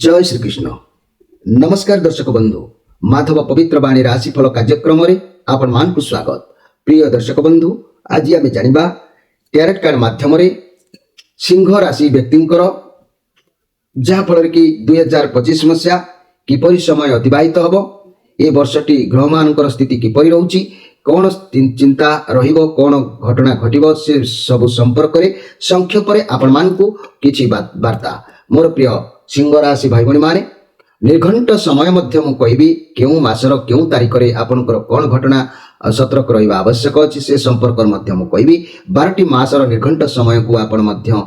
जय श्रीकृष्ण। नमस्कार दर्शक बंधु, माधव पवित्र बाणी राशिफल कार्यक्रम आपण मान को स्वागत। प्रिय दर्शक बंधु, आज आम जानिबा टैरोट कार्ड माध्यम सिंह राशि व्यक्ति जहाँफल कि 2025 मसीहा किपर समय अतिबाहित हम, ए वर्षटी ग्रह मान स्थिति किपर रोचे, कौन चिंता रौन घटना घटव से सब संपर्क में संक्षेप आपण मान को किछि वार्ता। मोर प्रिय सिंह राशि भाई भाई माने निर्घंट समय मध्य मु कहबी केउ मासर केउ तारिख रे आपनकर कोन घटना सतर्क रहिबा आवश्यक अछि से संपर्क मध्य मु कहबी। 12टी मासर निर्घंट समय को आपण मध्य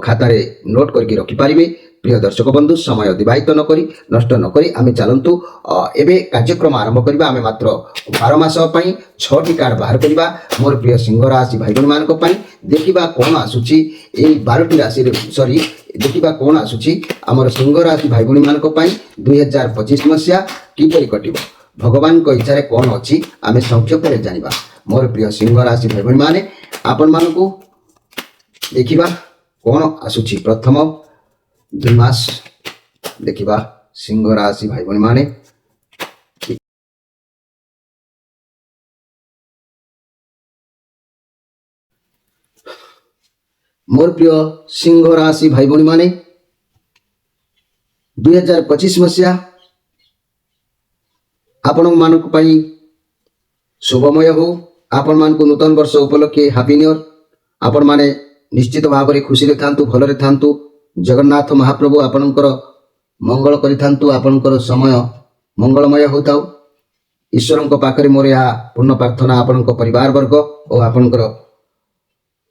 खाता रे नोट करके रखि पारिबे। प्रिय दर्शक बंधु, समय अतिबाहित न करी नष्ट न करी आमे चलंतु एबे कार्यक्रम आरंभ करिबा। आमे मात्र 12 मास पई 6टी कार्ड बाहर करिबा। मोर प्रिय सिंह राशि भाई भाई मानक पई देखिबा कोन आसुची एई 12टी राशि रे सॉरी देखिबा कोन आसुची हमर सिंह राशि भाई भाई मानक पई 2025 मसीहा किपरि कटिबो, भगवान को इच्छा रे कोन अछि आमे संक्षेप रे जानिबा। मोर प्रिय सिंह राशि भाई भाई माने आपण मानकु देखिबा कोन आसुची। प्रथम 2 मास देखिबा सिंह राशि भाई भाई माने मोर प्रिय सिंह राशि भाई भाई माने 2025 मसीहा आपण मानक पई शुभमय हो। आपण मान को नूतन वर्ष उपलक्षे हैप्पी न्यू ईयर। आपण माने निश्चित भाव रे खुशी रे थांतु, भल रे थांतु। जगन्नाथ महाप्रभु आपणकर मंगल करि थांतु, आपणकर समय मंगलमय होताउ। ईश्वरଙ୍କ पाखरे मोर या पूर्ण प्रार्थना आपणक परिवार वर्ग और आपणकर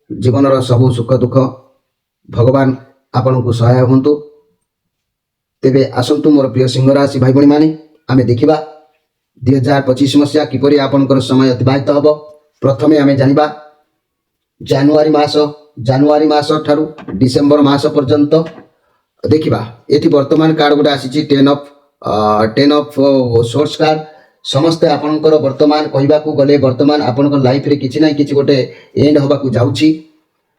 जीवनर सब सुख दुख भगवान आपणको सहाय हुंतु। तेबे आसंतु मोर प्रिय सिंह राशि भाई भाई माने आमे देखिबा 2025 मसीहा किपरि आपणकर समय अतिबाहित हबो। प्रथमे आमे जानिबा जानुआरी मास ठारू डिसेंबर मास पर्यंत देखिबा। एठी वर्तमान कार्ड गुडा आसीची 10 ऑफ सोर्स कार्ड। समस्त आपणकर वर्तमान कहबा को गले वर्तमान आपणकर लाइफ रे किछि ना किछि गोटे एंड होबा को जाउची।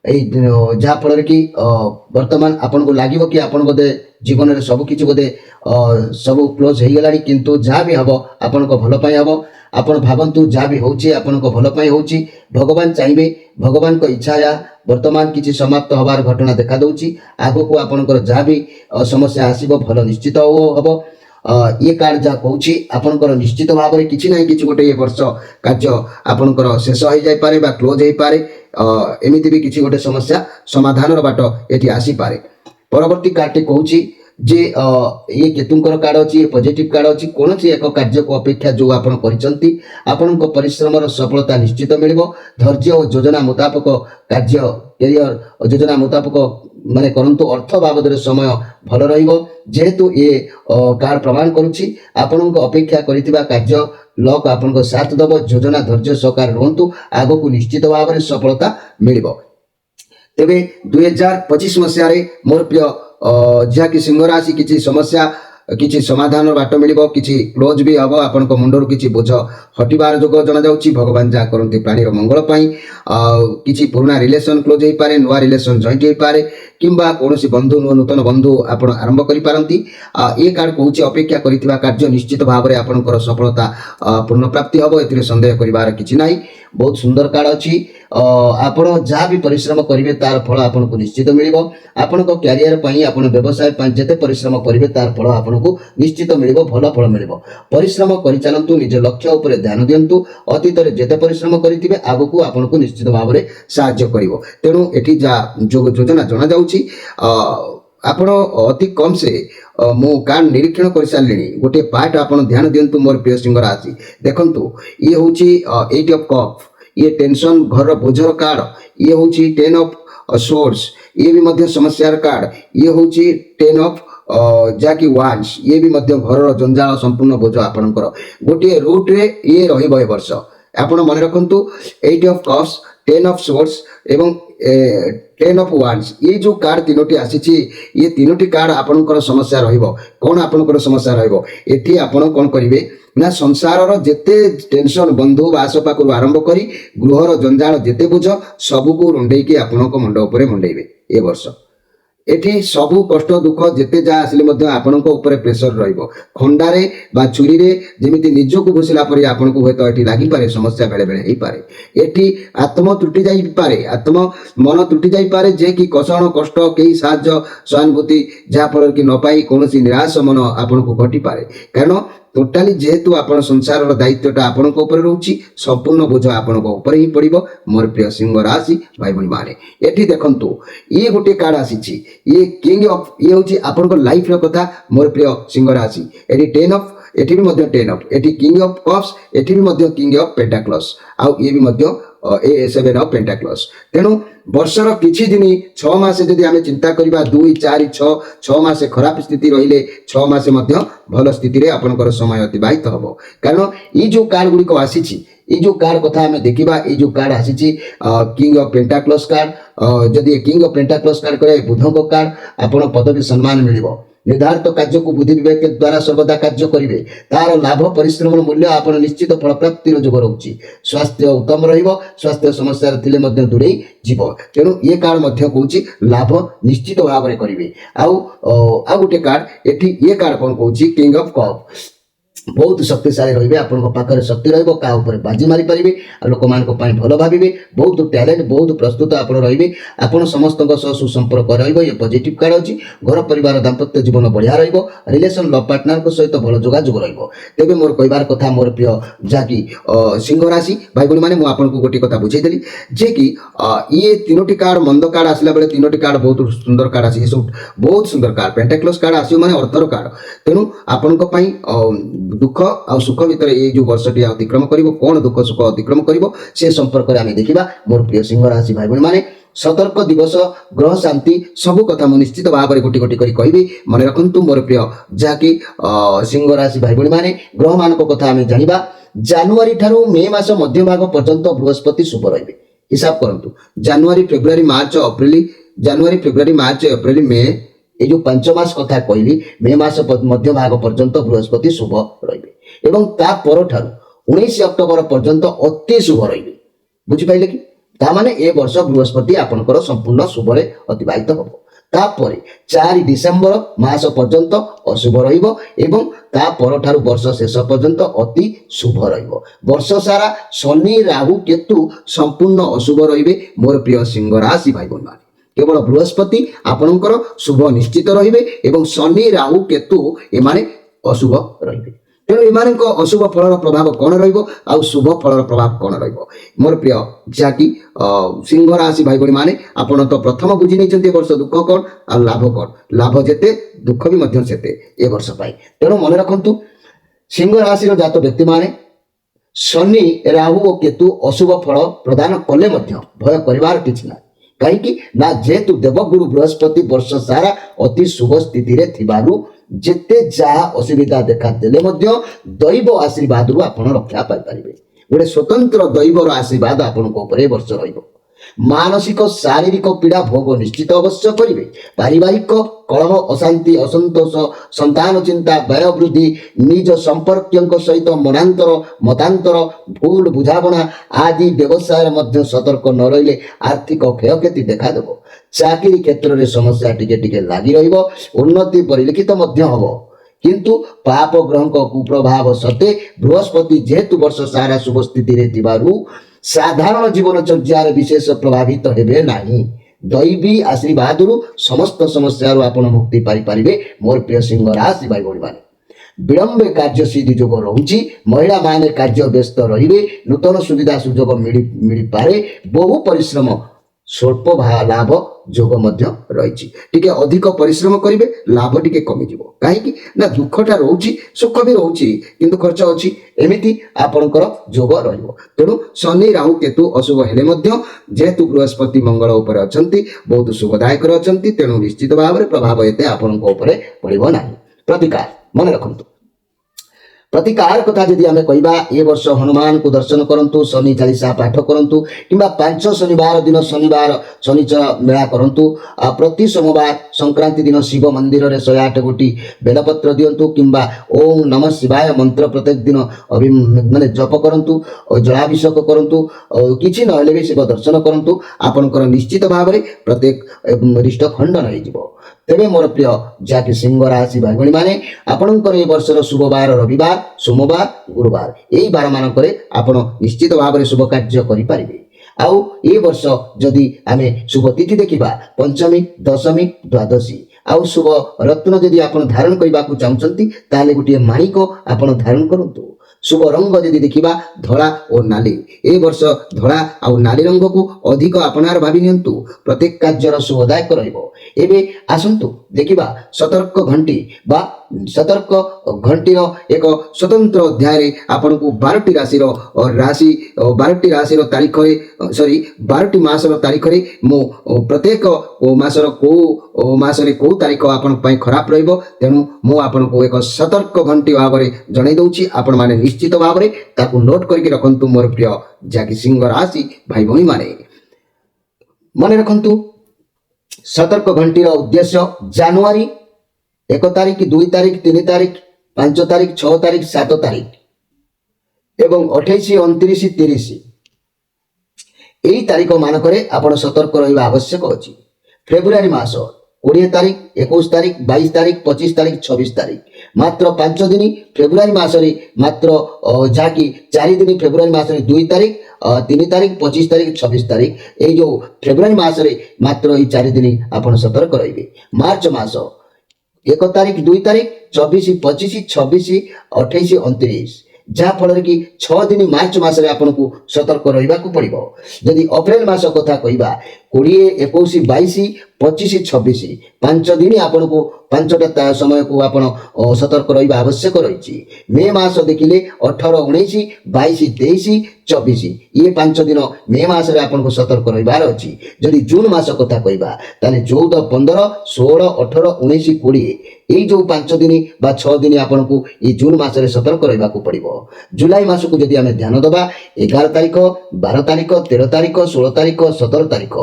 जहाँ फल कि वर्तमान आपन को लगे कि आपन बोधे जीवन में सब किसी बोधे सब क्लोज हो गला, किंतु जहाँ भी हम आपन को भल पाई हम। आपन भावतु जहाँ भी होची आपन को भल पाई होची। भगवान चाहिए, भगवान को इच्छा या वर्तमान किसी समाप्त हबार घटना देखा दउची। आगो को आपन जहाँ भी समस्या आसीबो भल निश्चित हम। ये कार्ड जहाँ कहूँ आपंकर निश्चित भाव में किसी ना कि गोटे ये वर्ष कार्य आपंकर शेष हो जाए पारे बा क्लोज हो पारे। एमती भी किसी गोटे समस्या समाधान बाट ये आसीपे। परवर्ती कार्ड टी कहूँ जे ये केतुंकर कार्ड अच्छी पॉजिटिव कार्ड अच्छी। कौन सी एक कार्य को अपेक्षा जो आपन करिसंती आपन को परिश्रम सफलता निश्चित मिलिबो। धैर्य और योजना मुताबिक कार्य कैरियर योजना मुताबिक माने करंतु अर्थ बाबद समय भल रहिबो। जेहेतु ये कार्ड प्रमाण करुछि आपन को अपेक्षा करितिबा कार्य लक आपन को साथ दबो। योजना धैर्य सहकार रहंतु, आगो को निश्चित भाव में सफलता मिलिबो। तेबे 2025 मसीह रे मोर प्रिय जहाँ कि सिंह राशि किसी समस्या किसी समाधान बाट मिलिबो, किसी क्लोज भी हम। आपन को मुंडर किसी बोझ हटिबार जोग जना जाउछि। भगवान जहाँ करते प्राणी मंगल पाई किसी पुराना रिलेशन क्लोज हो पारे, नुआ रिलेशन जॉइंट हो पारे, किंबा कौन बंधु नूतन बंधु आप आरंभ करि पारंती। ये कार्ड कहूँ अपेक्षा करिथिबा कार्य निश्चित भाव में आपनकर सफलता पूर्ण प्राप्ति हम। एथिरे संदेह करिवार किछि नाही। बहुत सुंदर कार्ड अच्छी। आपण जहाँ भी परिश्रम करेंगे तार फल आपन को निश्चित मिलिबो। आपण को कैरियर पई आपण व्यवसाय पई जेते परिश्रम करेंगे तार फल आपन को निश्चित मिलिबो, भल फल मिलिबो। परिश्रम करि चलंतु, निज लक्ष्य उपर ध्यान दियंतु। अतीत रे जेते परिश्रम करिथिबे आगु को आपन को निश्चित भाव में सहाय्य करिवो। तेणु एठी जा योजना जणा जाउची। आपण अति कम से मो कार्ड निरीक्षण कर सारे गोटे पार्ट आपन ध्यान दियंतु। मोर प्रिय सिंह राशि देखंतु, ये होची 8 ऑफ कप, ये टेंशन घर बोझर कार्ड। ये होची 10 ऑफ सोर्स, ये भी मध्य समस्यार कार्ड। ये होची 10 ऑफ जाकि वांस, ये भी मध्य घर जंजाल संपूर्ण बोझ आपनकर गोटे रूट रे ये रहिबो। ए वर्ष आपण मन रखंतु 8 ऑफ कप्स, 10 ऑफ सोर्स एवं 10 ऑफ वांस। ये जो कार्ड तीनोटी आसीची, ये तीनोटी कार्ड आपनकर समस्या रहिबो। कौन आपनकर समस्या रहिबो एठी आपण कोन करिवे ना संसार जेते टेंशन बंधु बास पाखु आरंभ करी गृहर जंजाल जेते बोझ सबको रुंडेकी आपन को मुंड उपरे मुंडेबे। ए वर्ष एठी सबु कष्ट दुख जेते जा आसिले मध्य आपनक ऊपर प्रेशर रहइबो खंडारे बा छुरी रे जेमिति निजको घुसिला परि आपनको होय तो एठी लागि पारे समस्या बेले बेले हेई पारे एठी आत्म त्रुटि जाई पारे आत्म मन त्रुटि जाई पारे जे कि कषण कष्ट केही साहाय्य सहानुभूति जा पर कि न पाई कोनोसी निराश मन आपनको घटी पारे कारण टोटाली जेहेतु आपण संसार दायित्वटा आपणक ऊपर रहउची संपूर्ण बोझ आपणक ऊपर ही पड़िबो मोर प्रिय सिंह राशि भाई भणी माने एठी देखंतु ये गोटे कार्ड आसीची ये किंग ऑफ ये होची आपणक लाइफ रो कथा मोर प्रिय सिंह राशि एठी 10 ऑफ एठी भी मध्य 10 ऑफ एठी किंग ऑफ कप्स एठी भी मध्य किंग ऑफ पेंटाक्लस आउ ये भी मध्य ए 7 ऑफ पेंटाक्लस तेनु वर्षर किछि दिन 6 मास जदि आमे चिंता करिबा 2 4 6 मास खराब स्थिति रहिले 6 मास मध्य भल स्थिति रे आपनकर समय अतिबाहित हबो कारण ई जो कार्ड गुडी को आसीछि ई जो कार्ड कथा हमें देखिबा ई जो कार्ड आसीछि किंग ऑफ पेंटाक्लस कार्ड जदि किंग ऑफ पेंटाक्लस कार्ड करे बुधन को कार्ड आपन पदवी सम्मान मिलिबो निर्धारित कार्य को बुद्धि विवेक द्वारा सर्वदा कार्य करिवे तार लाभ परिश्रम मूल्य आपण निश्चित फल प्राप्तिर जोग रहउची स्वास्थ्य उत्तम रहिबो स्वास्थ्य समस्या थिले मध्य दूरेई जीव तेनु ये कार्ड मध्य कहउची लाभ निश्चित भाव रे करिवे आउ गुटे कार्ड एठी ये कार्ड कोन कहउची किंग ऑफ कप बहुत शक्तिशाली रहिबे आपन पाखरे शक्ति रहइबो का ऊपर बाजी मारी परिबे लोक मान को पई भलो भाबिबे बहुत टैलेंट बहुत प्रस्तुत आपन रहिबे आपन समस्त सह सुसंपर्क रहिबो ये पॉजिटिव कार्ड अछि घर परिवार दाम्पत्य जीवन बढ़िया रहिबो रिलेशन लव पार्टनर को सहित भलो जोगाजोग रहिबो तेबे मोर कहिबार कथा मोर प्रिय जाकी सिंह राशि भाई बहन माने मु आपन को गोटी कथा बुझाई देली जे कि ये तीनोटी कार्ड मंद कार्ड आसला बेले तीनोटी कार्ड बहुत सुंदर कार्ड आसी सब बहुत सुंदर कार्ड पेंटाक्लस कार्ड आसी माने अर्थर कार्ड तेनु आपन को पई दुख आ सुख भितर ये जो वर्षटी अतिक्रम करिवो कोन दुख सुख अतिक्रम करिवो से संपर्क रे आमे देखिबा मोर प्रिय सिंह राशि भाई बहन माने सतर्क दिवस ग्रह शांति सब कथा मु निश्चित भाव गोटी गोटी करी कहबी मन रखंतु मोर प्रिय जाकी सिंह राशि भाई बहन माने ग्रह मान को कथा आमे जानिबा जनवरी ठारू मे मास मध्य भाग पर्यंत बृहस्पति शुभ रहिबे हिसाब करंतु जनवरी फेब्रुआरी मार्च अप्रैल मे ये जो 5 मास कथा कहली मे मास मध्य भाग पर्यंत बृहस्पति शुभ रहिबे एवं ता पर ठारू 19 अक्टोबर पर्यंत अति शुभ रहिबे बुझि पाइले कि ता माने ए वर्ष बृहस्पति आपनकर संपूर्ण शुभ रे अतिबाहित हबो तापरे 4 डिसेंबर मास पर्यंत अशुभ रहिबो एवं ता पर ठारू वर्ष शेष पर्यंत अति शुभ रहिबो वर्ष सारा शनि राहु केतु संपूर्ण अशुभ रहिबे मोर प्रिय सिंह राशि भाई बहन केवल बृहस्पति आपणकर शुभ निश्चित रहिबे एवं शनि राहु केतु एमाने अशुभ रहिबे तेणु एमानक अशुभ फलर प्रभाव कौन रहिबो आ शुभ फलर प्रभाव कौन रहिबो मोर प्रिय जाकी सिंह राशि भाई बहन माने आपण तो प्रथम बुझी नै वर्ष दुख कौन आ लाभ कौन लाभ जेते दुख भी मध्य सेते ए वर्ष पाई तेणु मन रखंतु सिंह राशि रो जात व्यक्ति माने शनि राहु और केतु अशुभ फल प्रदान कले मध्य भय करिवार किछ ना कहीं ना जेतु देवगुरु बृहस्पति वर्ष सारा अति शुभ स्थिति रे थिबारु जेते जा असुविधा देखा देले मध्य दैव आशीर्वाद रु आपण रक्षा पाई परिबे गोटे स्वतंत्र दैवर आशीर्वाद आपण को ऊपर वर्ष रहिबो मानसिक शारीरिक पीड़ा भोग निश्चित अवश्य करिवे पारिवारिक कलह अशांति असंतोष संतान चिंता व्यय वृद्धि निज संपर्क सहित मतांतर भूल बुझावना आदि व्यवसाय मध्य सतर्क न रहिले आर्थिक क्षयक्षति देखा देबो चाकरी क्षेत्र में समस्या टिके टिके लागि रहिबो उन्नति परिलक्षित मध्य हबो किंतु पाप ग्रह को कुप्रभाव सते बृहस्पति जेतु वर्ष सारा शुभ स्थिति रे थिबारु साधारण जीवनचर्या विशेष प्रभावित हेबे नाही दैवी आशीर्वाद समस्त समस्या आपण मुक्ति पाई परिबे मोर प्रिय सिंह राशि भाई भणी माने विलंब कार्य सिद्धि जोग रहुची महिला माने कार्य व्यस्त रहिबे नूतन सुविधा सुजोग मिली पारे बहु परिश्रम स्वल्प लाभ जोग मध्य रही टिके अधिक परिश्रम करिवे लाभ टिके कमी जिवो काहेकि ना दुखटा रहउची सुख भी रहउची किंतु खर्च अछि एमिति आपनकर जोग रहिबो तेनु शनि राहु केतु अशुभ हेले मध्य जेतु बृहस्पति मंगल ऊपर अछंती बहुत शुभदायक अछंती तेनु निश्चित भाव रे प्रभाव एते आपनक ऊपर पड़िबो नाही प्रतिकार मन रखंतु प्रतिकार कथा जदि आमे कहबा ए वर्ष हनुमान को दर्शन करंतु शनि चालीसा पाठ करंतु किंबा 5 शनिवार दिन शनिवार शनिचर मेला करंतु प्रति सोमवार संक्रांति दिन शिव मंदिर रे 108 गोटी बेलपत्र दियंतु किंबा ओम नमः शिवाय मंत्र प्रत्येक दिन माने जप करंतु और जलाभिषेक करंतु किछि नहले भी शिव दर्शन करंतु आपनकर निश्चित भाव रे प्रत्येक रिष्ट खंडन होई जिवो। तेबे मोर प्रिय जाकि सिंह राशि भाई भणी माने आपणकर ए वर्षर शुभ बार रविवार सोमवार गुरुवार एई बार मानकरे आपण निश्चित भाव रे शुभ कार्य करि परिबे। आउ ए वर्ष जदि आमे शुभ तिथि देखिबा पंचमी दशमी द्वादशी आउ शुभ रत्न जदि आपण धारण करबा को चाहउचंती ताले गुटिए माणिक आपण धारण करंतु। शुभ रंग जदि देखिबा धला और नाली ए वर्ष धला आउ नाली रंग को अधिक आपनार भाबी नियंतु प्रत्येक कार्यर शुभदायक रहइबो। एबे आसंतु देखिबा सतर्क घंटी बा सतर्क घंटीर एक स्वतंत्र अध्याय रे आपन को 12टी राशि और राशि 12टी राशि तारीख रे सॉरी 12टी मासर तारीख रे मो प्रत्येक मासर को मासरे को तारीख आपन पय खराब रहइबो तेनु मो आपन को एक सतर्क घंटी भाव रे जणै दउची आपन माने निश्चित भाव रे ताकू नोट करके रखंतु। मोर प्रिय जाकि सिंह राशि भाई भणी माने मने रखंतु सतर्क घंटीर उद्देश्य जनवरी 1 तारीख 2 तारीख 3 तारीख 5 तारीख 6 तारीख 7 तारीख एवं 28 29 30 एई तारीख मानकरे आपण सतर्क रहिबा आवश्यक अछि। फेब्रुआरी मास 20 तारीख 21 तारीख 22 तारीख 25 तारीख 26 तारीख मात्र 5 दिन फेब्रुआरी मासरे मात्र जाकि 4 दिन फेब्रुआरी मासरे 2 तारीख 3 तारीख 25 तारीख 26 तारीख ए जो फेब्रुआरी मासरे मात्र ए 4 दिन आपण सतर्क रहिबे। मार्च मास 1 तारीख 2 तारीख 24 25 26 28 29 जहाँ फल कि 6 दिन मार्च मासरे आपन को सतर्क रहिबा को पड़िबो। जदि अप्रैल मास कथा कहिबा 20 21 22 25 26 5 दिन आपन को 5टा समय को आपन सतर्क रहिबा आवश्यक रहिछि। मे मास देखिले 18 19 22 23 24 ये 5 दिन मे मास रे आपन को सतर्क रहिबार अछि। जदि जून मास कथा कहिबा ताले 14 15 16 18 19 20 एई जो 5 दिन बा 6 दिन आपन को ए जून मास रे सतर्क रहिबा को पड़िबो। जुलाई मास को जदि हमें ध्यान दबा 11 तारीख 12 तारीख 13 तारीख 16 तारीख 17 तारीख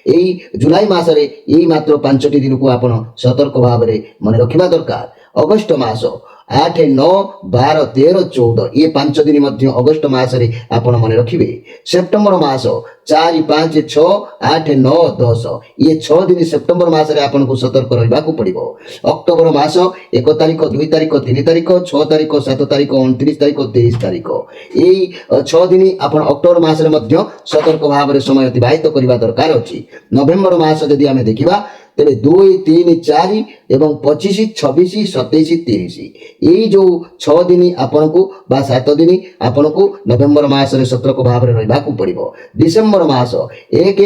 एई जुलाई मास रे एई मात्र 5टी दिन को आपण सतर्क भाव रे मन रखिबा दरकार। अगस्त मास 8 9 12 13 14 ये 5 दिन मध्य अगस्त मास रे आपण मन रखिबे। सेप्टेम्बर मास 4 5 6 8 9 10 ये 6 दिन सेप्टेम्बर मास रे आपण को सतर्क रहबा को पड़िबो। अक्टोबर मास 1 तारीख 2 तारीख 3 तारीख 6 तारीख 7 तारीख 29 तारीख 23 तारीख एई 6 दिन आपण अक्टोबर मास रे मध्य सतर्क भाव रे समय अतिबाहित करबा दरकार अछि। नवेम्बर मास जदि हमें देखिबा तेरे 2 3 4 एवं 25 26 27 30 यही जो 6 दिन आपन को बा 7 दिन आपन को नवेम्बर मास रे सतर्क भाव रे रहबा को पड़िबो। डिसेम्बर मास 1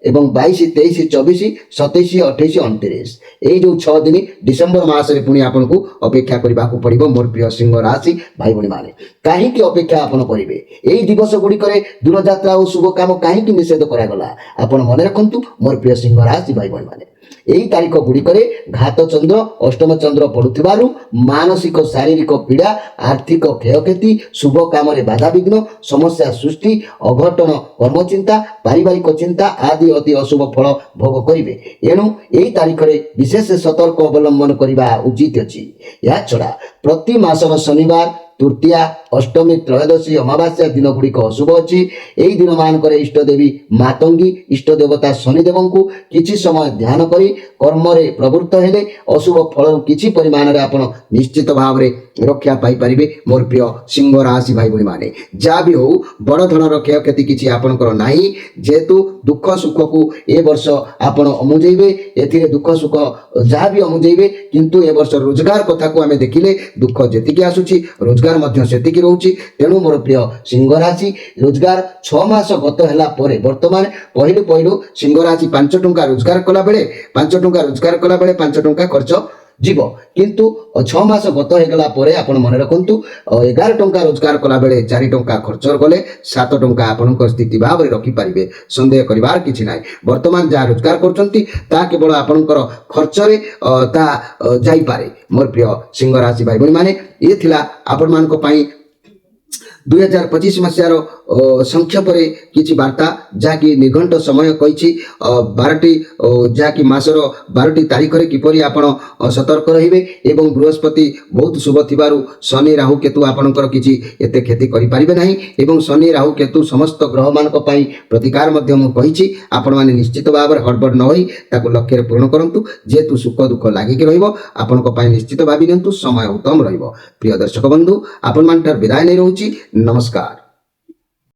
एवं 22 23 24 27 28 29 यही जो 6 दिन डिसेम्बर मास रे पुनी आपन को अपेक्षा करबा को पड़िबो। मोर प्रिय सिंह राशि भाई भणी माने काहे कि अपेक्षा आपन करिवे एही दिवस गुडी करे दूर यात्रा और शुभ काम काहे कि निषेध करा गला आपन मने रखंतु। मोर प्रिय सिंह राशि भाई भणी माने एही तारीख गुडी करे घात चंद्र अष्टम चंद्र पडुथिबारु मानसिक शारीरिक पीड़ा आर्थिक क्षयक्षति शुभ काम रे बाधा विघ्न समस्या सृष्टि अघटन कर्म चिंता पारिवारिक चिंता आदि अति अशुभ फल भोग करिवे। एणु एही तारीख रे विशेष सतर्क अवलंबन करिबा उचित अछि। या छडा प्रति मासर शनिवार तृतीया अष्टमी त्रयोदशी अमावास्या दिन गुड़िक अशुभ अच्छी। यही दिन मानक इष्ट देवी मातंगी इष्ट देवता शनिदेव को किछि समय ध्यान करी कर्म रे प्रवृत्त हेले अशुभ फल किछि परिमाण रे आपण निश्चित भाव रे रक्षा पाई परिबे। मोर प्रिय सिंह राशि भाई भणी माने जा भी हो बड़ धनर क्षयक्षति किछि आपनकर नाही जेतु दुख सुख को ए वर्ष आपण अमुजेइबे एथिरे दुख सुख जा भी अमुजेइबे किंतु ए वर्ष रोजगार कथा को हमें देखिले दुख जेतिकी आसुछि रोजगार मध्य सेतिकी रहउछि। तेणु मोर प्रिय सिंह राशि रोजगार 6 मास गत हैला परे वर्तमान पहिलु सिंह राशि 5 टंका रोजगार कला बेले 5 टंका रोजगार कला बेले 5 टंका खर्च ଯିବ କିନ୍ତୁ 6 ମାସ ଗତ ହେଇଗଲା ପରେ ଆପଣ ମନେ ରଖନ୍ତୁ 11 ଟଙ୍କା ରୋଜଗାର କଲା ବେଳେ 4 ଟଙ୍କା ଖର୍ଚ୍ଚ କଲେ 7 ଟଙ୍କା ଆପଣଙ୍କ ସ୍ଥିତି ଭାବରେ ରଖିପାରିବେ ସନ୍ଦେହ କରିବାର କିଛି ନାହିଁ ବର୍ତ୍ତମାନ ଯାହା ରୋଜଗାର କରୁଛନ୍ତି ତାହା କେବଳ ଆପଣଙ୍କର ଖର୍ଚ୍ଚରେ ତାହା ଯାଇପାରେ ମୋର ପ୍ରିୟ ସିଂହ ରାଶି ଭାଇ ଭଉଣୀ ମାନେ ଇଏ ଥିଲା ଆପଣମାନଙ୍କ ପାଇଁ 2025 ମସିହାର ସଂକ୍ଷେପରେ କିଛି ବାର୍ତ୍ତା ଯାହାକି ନିର୍ଘଣ୍ଟ ସମୟ କହିଛି 12ଟି ଯାହାକି ମାସର 12ଟି ତାରିଖରେ କିପରି ଆପଣ ସତର୍କ ରହିବେ ଏବଂ ବୃହସ୍ପତି ବହୁତ ଶୁଭ ଥିବାରୁ ଶନି ରାହୁ କେତୁ ଆପଣଙ୍କର କିଛି ଏତେ କ୍ଷତି କରିପାରିବେ ନାହିଁ ଏବଂ ଶନି ରାହୁ କେତୁ ସମସ୍ତ ଗ୍ରହମାନଙ୍କ ପାଇଁ ପ୍ରତିକାର ମଧ୍ୟ ମୁଁ କହିଛି ଆପଣମାନେ ନିଶ୍ଚିତ ଭାବରେ ହଡ଼ବଡ଼ ନ ହୋଇ ତାକୁ ଲକ୍ଷ୍ୟରେ ପୂରଣ କରନ୍ତୁ ଯେହେତୁ ସୁଖ ଦୁଃଖ ଲାଗିକି ରହିବ ଆପଣଙ୍କ ପାଇଁ ନିଶ୍ଚିତ ଭାବି ନିଅନ୍ତୁ ସମୟ ଉତ୍ତମ ରହିବ ପ୍ରିୟ ଦର୍ଶକ ବନ୍ଧୁ ଆପଣମାନଙ୍କର ବିଦାୟ ନେଇ ରହୁଛି ନମସ୍କାର।